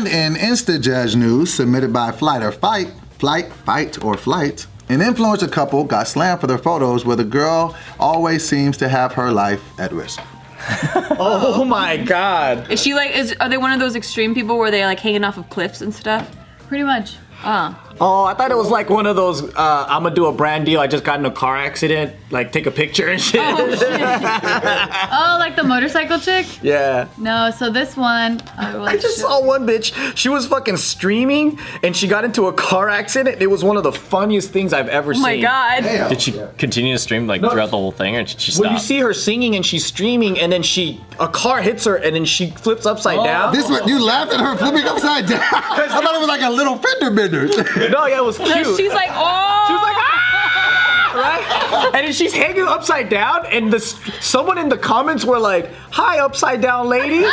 And in Insta-Couple submitted by Flight, an influencer couple got slammed for their photos where the girl always seems to have her life at risk. Oh my God. Is she like, are they one of those extreme people where they're like hanging off of cliffs and stuff? Pretty much. Oh, I thought it was like one of those, I'm gonna do a brand deal, I just got in a car accident, like take a picture and shit. Oh, shit. Oh, like the motorcycle chick? Yeah. No, so this one, I just saw one bitch, she was fucking streaming and she got into a car accident. It was one of the funniest things I've ever seen. Oh my God. Damn. Did she continue to stream like throughout the whole thing, or did she stop? Well, you see her singing and she's streaming and then a car hits her and then she flips upside down. This one, you laughed at her flipping upside down. I thought it was like a little fender bender. No, yeah, it was cute. She's like, oh. She was like, ah! Right? And then she's hanging upside down, and someone in the comments were like, hi, upside down lady. I'm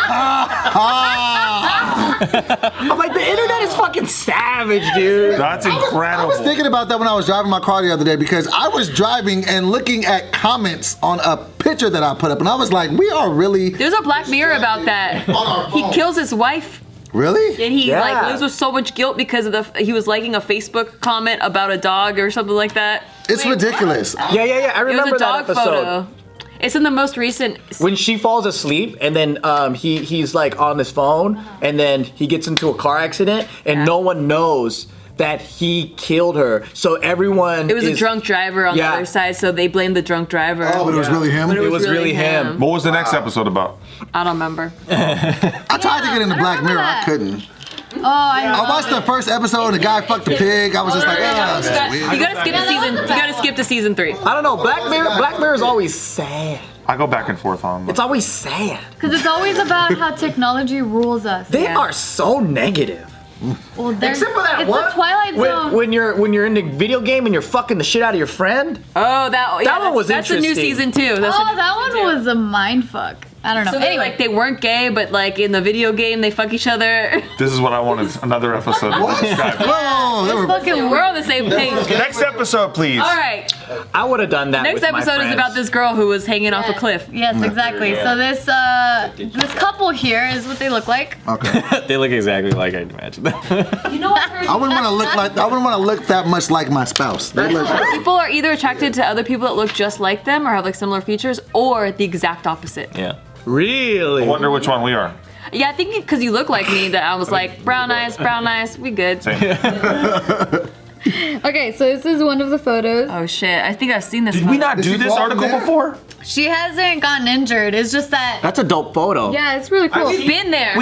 like, the internet is fucking savage, dude. That's incredible. I was thinking about that when I was driving my car the other day because I was driving and looking at comments on a picture that I put up, and I was like, we are really... There's a Black Mirror about that. He kills his wife. Really? And he like lives with so much guilt because of he was liking a Facebook comment about a dog or something like that. It's ridiculous. Yeah. I remember It was a dog that episode. photo. It's in the most recent. When she falls asleep and then he's like on his phone and then he gets into a car accident and no one knows that he killed her. So everyone It was a drunk driver on the other side, so they blamed the drunk driver. Oh, but it was really him? But it was really him. What was the next episode about? I don't remember. I tried to get into Black Mirror, I couldn't. Oh, I watched the first episode and the guy fucked the pig. I was just like, oh, this is weird. You gotta skip to season. You gotta skip to season 3. I don't know. Black Mirror is always sad. I go back and forth on them. It's always sad. Because it's always about how technology rules us. They are so negative. Well, except for that it's one. a Twilight Zone. When you're in the video game and you're fucking the shit out of your friend. Oh, that one was that's interesting. the new season 2. That's that one was a mind fuck. I don't know. So anyway, like they weren't gay, but like in the video game they fuck each other. This is what I wanted. Another episode. What? Whoa, We're on the same page. Next episode, please. All right. I would have done that. Next with my episode is friends. about this girl who was hanging off a cliff. Yes, exactly. So this couple here is what they look like. Okay. They look exactly like I'd imagine them. You know what? I wouldn't want to look that much like my spouse. They look People are either attracted to other people that look just like them or have like similar features, or the exact opposite. Yeah. Really? I wonder which one we are. Yeah, I think because you look like me that I was like, brown eyes, we good. Same. Okay, so this is one of the photos. Oh shit, I think I've seen this Did one. we not do this article before? She hasn't gotten injured. It's just that. That's a dope photo. Yeah, it's really cool. We've been there.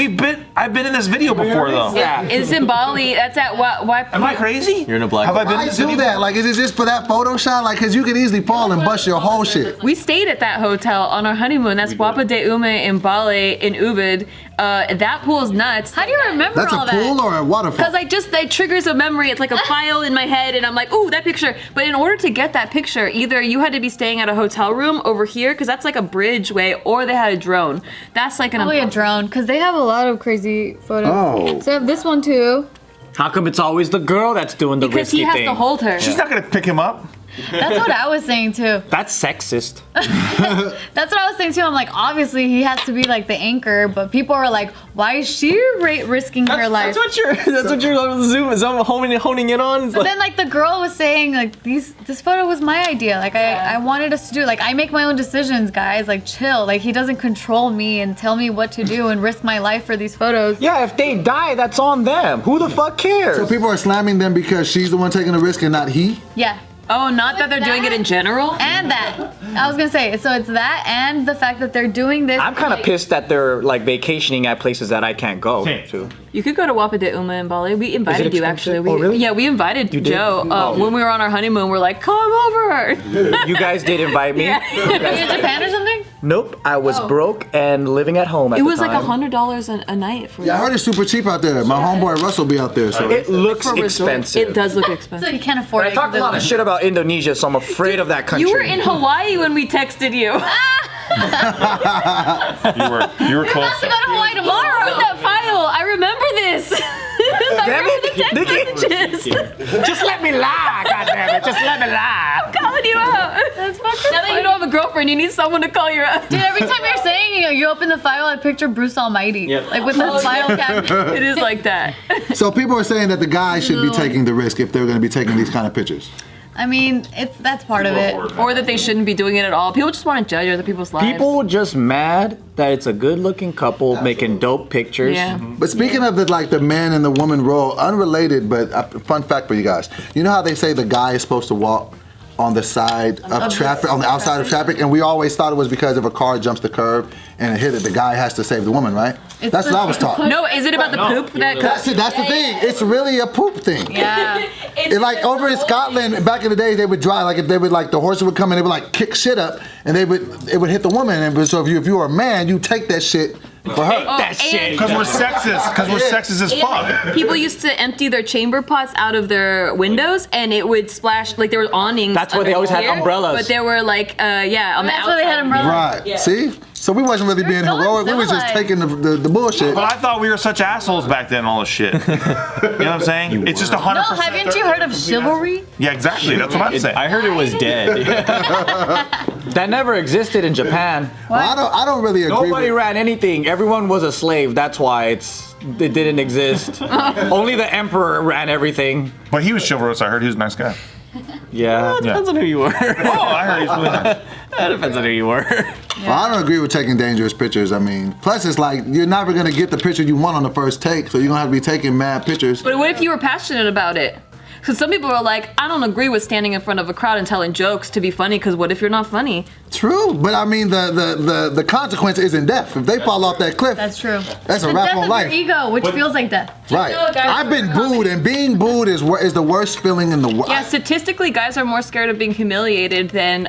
I've been in this video before though. Yeah, it's in Bali. That's at why? Am I crazy? You're in a black. Have I been Why in this do video? that? Like, is it just for that photo shot? Like, because you could easily fall and bust your whole shit. We stayed at that hotel on our honeymoon. That's Wapa de Ume in Bali in Ubud. That pool's nuts. How do you remember That's all a that? pool or a waterfall? Because that triggers a memory. It's like a file in my head, and I'm like, ooh, that picture. But in order to get that picture, either you had to be staying at a hotel room over here, because that's like a bridge way, or they had a drone. That's like Probably a drone, because they have a lot of crazy photos. Oh. So I have this one too. How come it's always the girl that's doing the because risky he has thing? to hold her. She's not gonna pick him up. That's what I was saying too. That's sexist. That's what I was saying too. I'm like, obviously he has to be like the anchor, but people are like, why is she risking her life? That's what you're honing in on. But then like the girl was saying like this photo was my idea. Like I wanted us to do, like I make my own decisions, guys. Like chill. Like he doesn't control me and tell me what to do and risk my life for these photos. Yeah, if they die, that's on them. Who the fuck cares? So people are slamming them because she's the one taking the risk and not he? Yeah. Oh, not that they're doing it in general? And that. I was gonna say, so it's that and the fact that they're doing this. I'm kind of pissed that they're like vacationing at places that I can't go to. You could go to Wapa de Uma in Bali. We invited you expensive? actually. Oh, really? Yeah, we invited You did? Joe. Oh. When we were on our honeymoon, we're like, come over. You guys did invite me. Yeah. Are you in Japan or something? Nope, I was broke and living at home at It the was like time. $100 a night for Yeah, I heard it's super cheap out there. My homeboy Russell be out there, so. It looks for a resort. expensive. It does look So expensive. you can't afford I it. talk a lot of shit about Indonesia, so I'm afraid of that country. You were in Hawaii when we texted you. You were close. To go to Hawaii tomorrow. With that file, I remember this. Damn it, Nikki. Messages. Just let me lie, goddammit. Just let me lie. Calling you out. That's Now that you don't have a girlfriend, you need someone to call your Dude, every time you're saying you open the file, I picture Bruce Almighty. Like with the file cabinet. It is like that. So people are saying that the guy should be taking the risk if they're going to be taking these kind of pictures. I mean, that's part of it. Or that they shouldn't be doing it at all. People just want to judge other people's lives. People just mad that it's a good-looking couple making dope pictures. Yeah. But speaking of the man and the woman role, unrelated, but a fun fact for you guys. You know how they say the guy is supposed to walk on the side of traffic, on the outside of traffic, and we always thought it was because if a car jumps the curb and it hit it, the guy has to save the woman, right? That's what I was taught. No, is it about the poop? That's it. That's the thing. It's really a poop thing. Yeah. It, like over in Scotland, back in the day, they would drive like if they would like the horses would come and they would like kick shit up, and it would hit the woman. And so if you were a man, you take that shit for her. That shit. Because we're sexist. Because we're sexist as fuck. People used to empty their chamber pots out of their windows, and it would splash, like there were awnings. That's why they always had here, umbrellas. But there were like, on the That's outside. why they had umbrellas. Right. Yeah. See? So we wasn't really being so heroic. We was just taking the bullshit. But I thought we were such assholes back then, all this shit. You know what I'm saying? It's just 100%. No, haven't you heard of chivalry? Yeah, exactly. That's what I'm saying. I heard it was dead. That never existed in Japan. Well, I don't really agree Nobody with ran anything. Everyone was a slave. That's why it didn't exist. Only the emperor ran everything. But he was chivalrous. I heard he was a nice guy. Yeah. Depends on who you were. Oh, I heard he's really nice. That depends on who you were. Well, I don't agree with taking dangerous pictures. I mean, plus it's like you're never gonna get the picture you want on the first take, so you're gonna have to be taking mad pictures. But what if you were passionate about it? Because some people are like, I don't agree with standing in front of a crowd and telling jokes to be funny, because what if you're not funny? True, but I mean the consequence isn't death. If they fall off that cliff, That's true. That's a the wrap death on of life. your ego, which feels like death. Right. I've been booed, and being booed is the worst feeling in the world. Yeah, statistically, guys are more scared of being humiliated than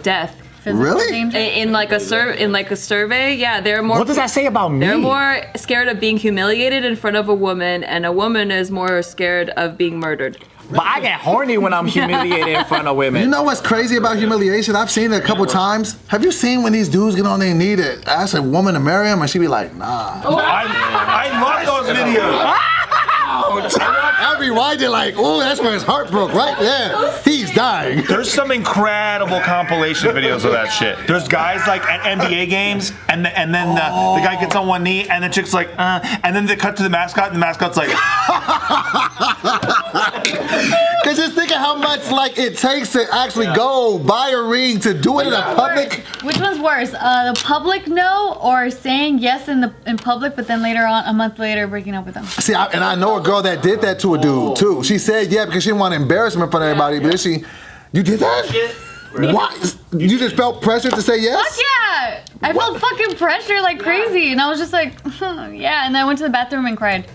death. Physical Really? danger. In like a survey, yeah, they're more. What does that say about me? They're more scared of being humiliated in front of a woman, and a woman is more scared of being murdered. But I get horny when I'm humiliated in front of women. You know what's crazy about humiliation? I've seen it a couple times. Have you seen when these dudes get on their knee to ask a woman to marry him, and she be like, nah. I love those videos. I rewind it like, oh, that's where his heart broke right there. He's dying. There's some incredible compilation videos of that shit. There's guys like at NBA games, and then the guy gets on one knee, and the chick's like, and then they cut to the mascot, and the mascot's like, Cause just think of how much like it takes to actually go buy a ring to do it in a public. Which one's worse, the public no, or saying yes in public, but then later on, a month later, breaking up with them? See, I know a girl that did that to a dude too. She said yeah because she didn't want to embarrass him in front of everybody, but then you did that? Why? You just felt pressure to say yes? Fuck yeah! I felt fucking pressure like crazy, and I was just like, yeah, and then I went to the bathroom and cried.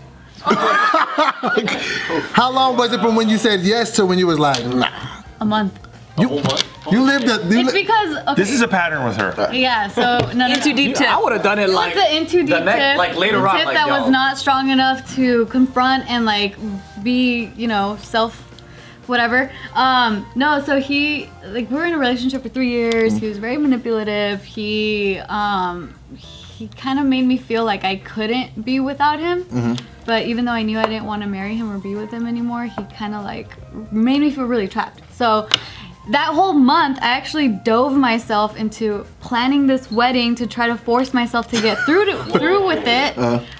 How long was it from when you said yes to when you was like, nah? A month. You lived a. It's because, okay. this is a pattern with her. Yeah, so no. In too deep tip. I would have done it It was like the in too deep tip. like later the on, tip like, that yo. was not strong enough to confront and like be, self, whatever. No, so we were in a relationship for 3 years. He was very manipulative. He kind of made me feel like I couldn't be without him. But even though I knew I didn't want to marry him or be with him anymore, he kind of like made me feel really trapped. So that whole month, I actually dove myself into planning this wedding to try to force myself to get through with it.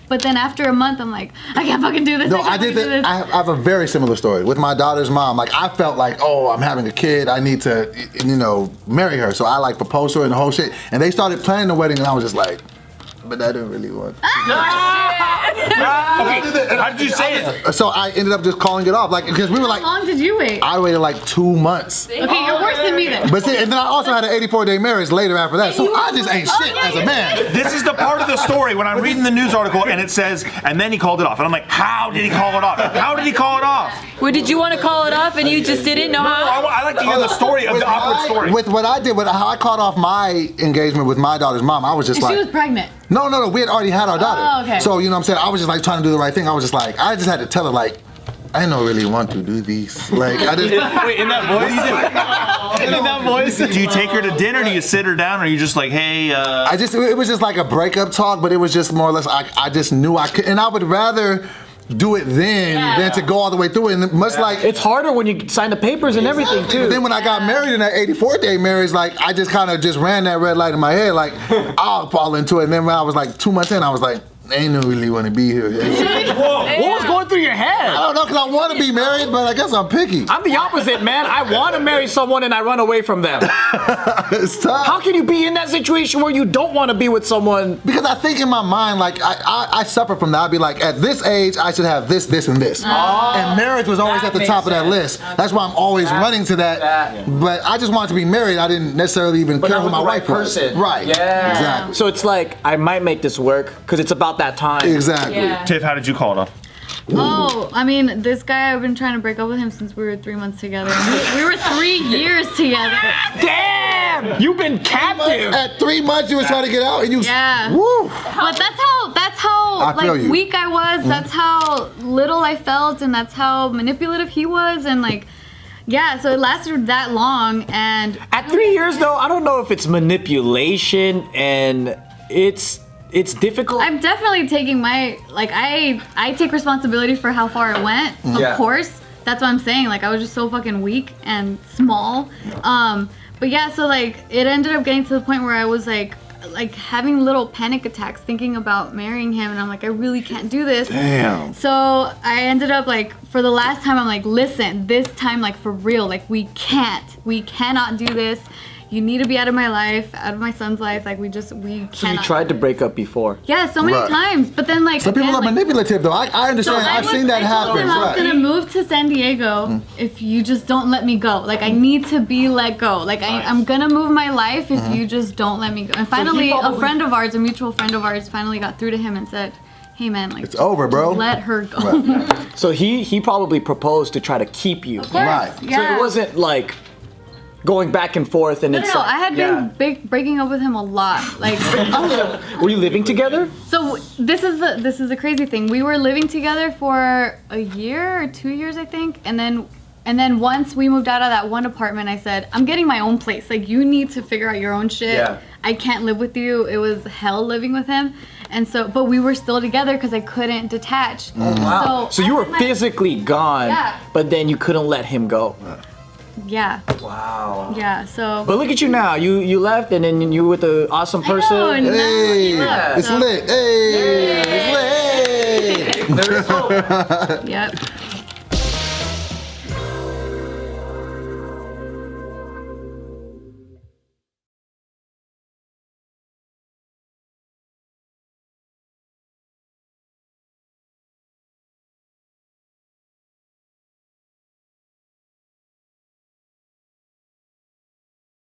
But then after a month, I'm like, I can't fucking do this. No, I did that. I have a very similar story with my daughter's mom. Like I felt like, oh, I'm having a kid. I need to, marry her. So I like proposed to her and the whole shit. And they started planning the wedding, and I was just like, but I didn't really want to. Okay, how did you say it? So I ended up just calling it off, like because we were like. How long did you wait? I waited like 2 months. Okay, you're worse than me then. But see, and then I also had an 84-day marriage later after that, so I just ain't shit as a man. This is the part of the story when I'm reading the news article and it says, and then he called it off. And I'm like, how did he call it off? How did he call it off? Well, did you want to call it off and you just didn't know how? I like to hear the story of the awkward story. With what I did, with how I called off my engagement with my daughter's mom, I was just She like, was pregnant. no, we had already had our daughter. Oh, okay. So you know what I'm saying? I was just like trying to do the right thing. I was just like, I just had to tell her like, I don't really want to do these. Like I just. Wait, in that voice? In that voice? Do you take her to dinner? Do you sit her down? Or are you just like, hey, It was just like a breakup talk, but it was just more or less, I just knew I could, and I would rather do it than to go all the way through it. And much like It's harder when you sign the papers and everything too. But then when I got married in that 84th day marriage, like I just kind of just ran that red light in my head, like I'll fall into it. And then when I was like 2 months in, I was like, I ain't no really want to be here. What was going through your head? I don't know, because I want to be married, but I guess I'm picky. I'm the opposite, man. I want to marry someone and I run away from them. It's tough. How can you be in that situation where you don't want to be with someone? Because I think in my mind, like I suffer from that. I'd be like, at this age, I should have this, this, and this. And marriage was always at the top of that list. That's why I'm always running to that. But I just wanted to be married. I didn't necessarily even care who my wife was. Right. Yeah. Exactly. So it's like, I might make this work because it's about that time. Exactly. Yeah. Tiff, how did you call it off? Oh, I mean, this guy, I've been trying to break up with him since we were 3 months together. We were 3 years together. Damn! You've been captive. At 3 months, you were trying to get out, and you. Yeah. Woo. But that's how I feel like you. weak I was. That's how little I felt, and that's how manipulative he was, and like, yeah. So it lasted that long, and At 3 years though, I don't know if it's manipulation and it's difficult. I'm definitely taking my like I take responsibility for how far it went. Of course, that's what I'm saying. Like I was just so fucking weak and small. But yeah, so like it ended up getting to the point where I was like having little panic attacks thinking about marrying him, and I'm like, I really can't do this. Damn. So I ended up like, for the last time, I'm like, listen, this time, like for real, like we cannot do this. You need to be out of my life, out of my son's life. Like we cannot. So you tried to break up before. Yeah, so many Right. times. But then like Some people again, are like, manipulative, though. I understand. I've seen that I told happen. him I was Right. gonna move to San Diego if you just don't let me go. Like I need to be let go. Like I'm gonna move my life if you just don't let me go. And finally, a friend of ours, a mutual friend of ours, finally got through to him and said, "Hey man, like It's over, bro." just let her go." So he probably proposed to try to keep you. Of course, Right. Yeah. So it wasn't like going back and forth and No, it's no, I had been breaking up with him a lot. Like, Were you living together? so this is the crazy thing. We were living together for a year or 2 years, I think, and then once we moved out of that one apartment, I said, I'm getting my own place. Like, you need to figure out your own shit. Yeah. I can't live with you. It was hell living with him. And so, but we were still together because I couldn't detach. Wow. So you were physically gone, Yeah. but then you couldn't let him go. Yeah. Wow. Yeah. So. But look at you now. You left and then you with an awesome person. I know, Hey, Yeah. it's So- lit. Hey, it's lit. Hey. There is hope. Yep.